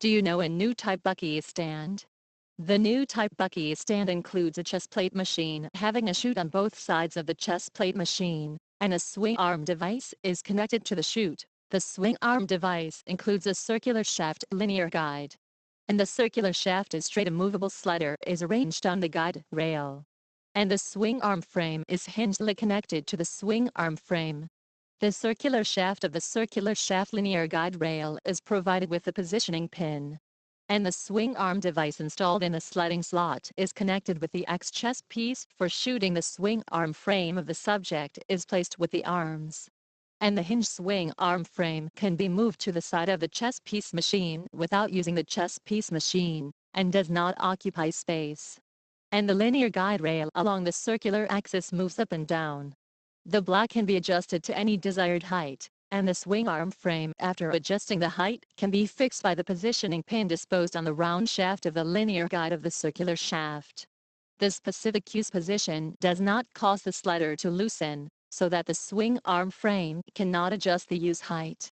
Do you know a new type Bucky stand? The new type Bucky stand includes a chest plate machine having a chute on both sides of the chest plate machine, and a swing arm device is connected to the chute. The swing arm device includes a circular shaft linear guide, and the circular shaft is straight. A movable slider is arranged on the guide rail, and the swing arm frame is hingedly connected to the swing arm frame. The circular shaft of the circular shaft linear guide rail is provided with a positioning pin, and the swing arm device installed in a sliding slot is connected with the X chest piece for shooting. The swing arm frame of the subject is placed with the arms, and the hinge swing arm frame can be moved to the side of the chest piece machine without using the chest piece machine, and does not occupy space. And the linear guide rail along the circular axis moves up and down. The block can be adjusted to any desired height, and the swing arm frame, after adjusting the height, can be fixed by the positioning pin disposed on the round shaft of the linear guide of the circular shaft. The specific use position does not cause the slider to loosen, so that the swing arm frame cannot adjust the use height.